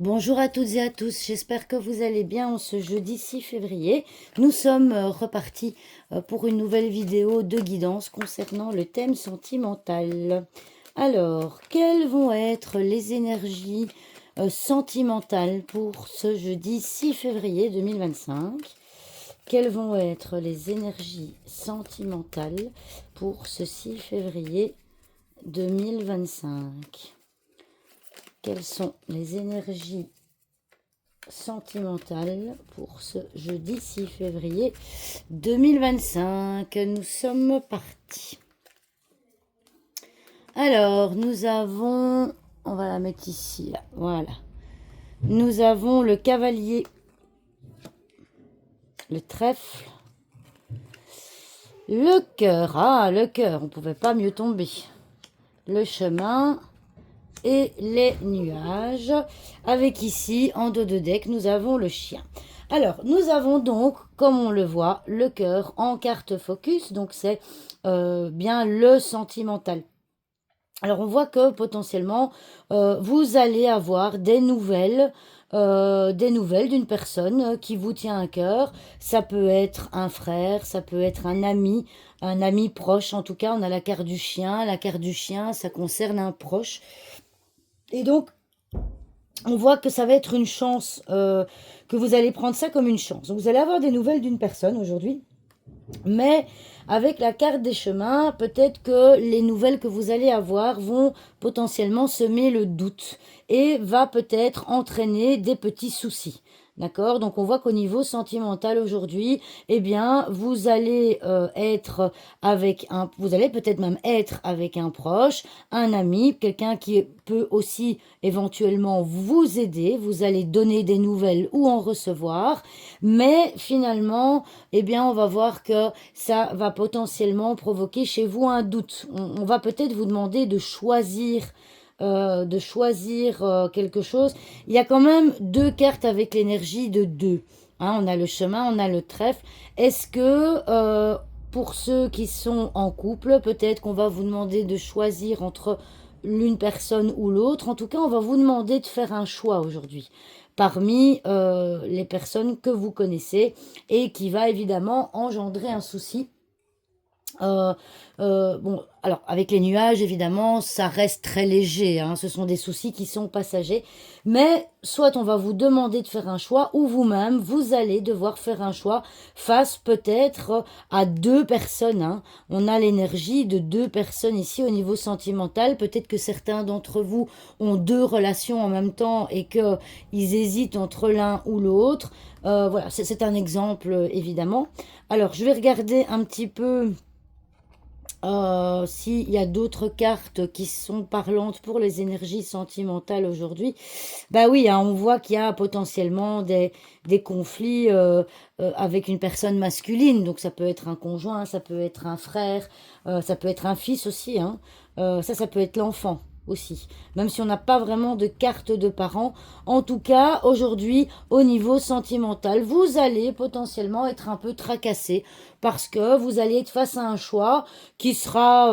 Bonjour à toutes et à tous, j'espère que vous allez bien en ce jeudi 6 février. Nous sommes repartis pour une nouvelle vidéo de guidance concernant le thème sentimental. Alors, quelles vont être les énergies sentimentales pour ce jeudi 6 février 2025? Quelles vont être les énergies sentimentales pour ce 6 février 2025? Quelles sont les énergies sentimentales pour ce jeudi 6 février 2025? Nous sommes partis. Alors, nous avons... On va la mettre ici, là. Voilà. Nous avons le cavalier, le trèfle, le cœur. Ah, le cœur, on ne pouvait pas mieux tomber. Le chemin et les nuages. Avec ici, en dos de deck, nous avons le chien. Alors, nous avons donc, comme on le voit, le cœur en carte focus. Donc, c'est bien le sentimental. Alors, on voit que potentiellement, vous allez avoir des nouvelles d'une personne qui vous tient à cœur. Ça peut être un frère, ça peut être un ami proche. En tout cas, on a la carte du chien. La carte du chien, ça concerne un proche. Et donc, on voit que ça va être une chance, que vous allez prendre ça comme une chance. Donc, vous allez avoir des nouvelles d'une personne aujourd'hui. Mais avec la carte des chemins, peut-être que les nouvelles que vous allez avoir vont potentiellement semer le doute et va peut-être entraîner des petits soucis. D'accord? Donc on voit qu'au niveau sentimental aujourd'hui, eh bien, vous allez vous allez peut-être même être avec un proche, un ami, quelqu'un qui peut aussi éventuellement vous aider. Vous allez donner des nouvelles ou en recevoir, mais finalement, eh bien, on va voir que ça va potentiellement provoquer chez vous un doute. On va peut-être vous demander de choisir quelque chose. Il y a quand même deux cartes avec l'énergie de deux. Hein, on a le chemin, on a le trèfle. Est-ce que pour ceux qui sont en couple, peut-être qu'on va vous demander de choisir entre l'une personne ou l'autre. En tout cas, on va vous demander de faire un choix aujourd'hui parmi les personnes que vous connaissez et qui va évidemment engendrer un souci. Bon, alors avec les nuages, évidemment, ça reste très léger, hein, ce sont des soucis qui sont passagers, mais soit on va vous demander de faire un choix, ou vous-même, vous allez devoir faire un choix face peut-être à deux personnes. Hein. On a l'énergie de deux personnes ici au niveau sentimental, peut-être que certains d'entre vous ont deux relations en même temps et qu'ils hésitent entre l'un ou l'autre. Voilà, c'est un exemple, évidemment. Alors, je vais regarder un petit peu s'il y a d'autres cartes qui sont parlantes pour les énergies sentimentales aujourd'hui. Bah oui, hein, on voit qu'il y a potentiellement des conflits avec une personne masculine. Donc ça peut être un conjoint, ça peut être un frère, ça peut être un fils aussi. Hein. Ça peut être l'enfant aussi. Même si on n'a pas vraiment de carte de parents. En tout cas, aujourd'hui, au niveau sentimental, vous allez potentiellement être un peu tracassé parce que vous allez être face à un choix qui sera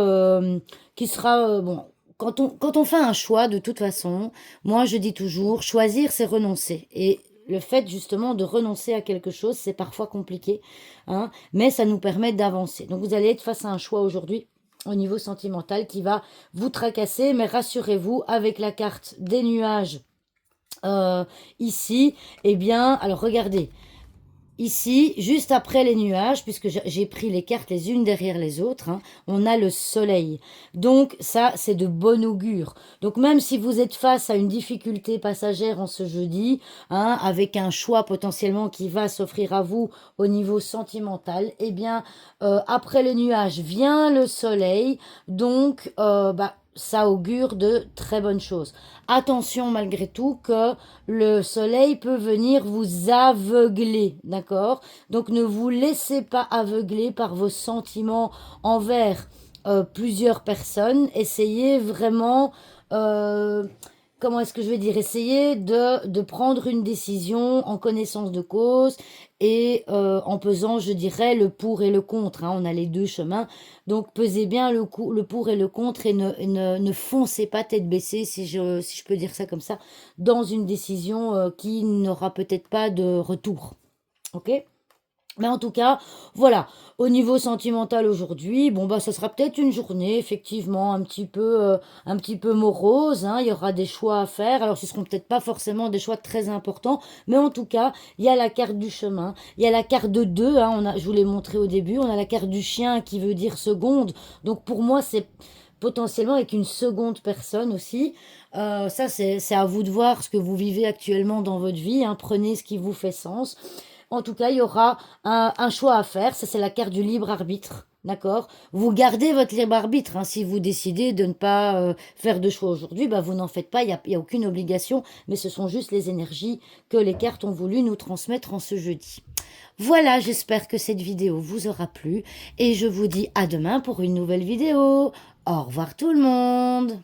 bon. Quand on fait un choix, de toute façon, moi je dis toujours, choisir c'est renoncer. Et le fait justement de renoncer à quelque chose, c'est parfois compliqué, hein, mais ça nous permet d'avancer. Donc vous allez être face à un choix aujourd'hui au niveau sentimental qui va vous tracasser, mais rassurez-vous, avec la carte des nuages ici, eh bien, alors regardez, ici, juste après les nuages, puisque j'ai pris les cartes les unes derrière les autres, hein, on a le soleil. Donc ça, c'est de bon augure. Donc même si vous êtes face à une difficulté passagère en ce jeudi, hein, avec un choix potentiellement qui va s'offrir à vous au niveau sentimental, eh bien, après les nuages vient le soleil. Donc, ça augure de très bonnes choses. Attention malgré tout que le soleil peut venir vous aveugler, d'accord? Donc ne vous laissez pas aveugler par vos sentiments envers plusieurs personnes. Essayez vraiment comment est-ce que je vais dire, essayer de prendre une décision en connaissance de cause et en pesant, je dirais, le pour et le contre. Hein. On a les deux chemins, donc pesez bien le pour et le contre et ne foncez pas tête baissée, si je peux dire ça comme ça, dans une décision qui n'aura peut-être pas de retour. Ok? Mais en tout cas, voilà, au niveau sentimental aujourd'hui, bon bah ça sera peut-être une journée effectivement un petit peu morose, hein, il y aura des choix à faire. Alors ce seront peut-être pas forcément des choix très importants, mais en tout cas, il y a la carte du chemin, il y a la carte de deux, hein, je vous l'ai montré au début, on a la carte du chien qui veut dire seconde. Donc pour moi, c'est potentiellement avec une seconde personne aussi. Ça, c'est à vous de voir ce que vous vivez actuellement dans votre vie, hein, prenez ce qui vous fait sens. En tout cas, il y aura un choix à faire. Ça, c'est la carte du libre arbitre. D'accord? Vous gardez votre libre arbitre. Hein. Si vous décidez de ne pas faire de choix aujourd'hui, bah, vous n'en faites pas. Il y a aucune obligation. Mais ce sont juste les énergies que les cartes ont voulu nous transmettre en ce jeudi. Voilà, j'espère que cette vidéo vous aura plu. Et je vous dis à demain pour une nouvelle vidéo. Au revoir tout le monde!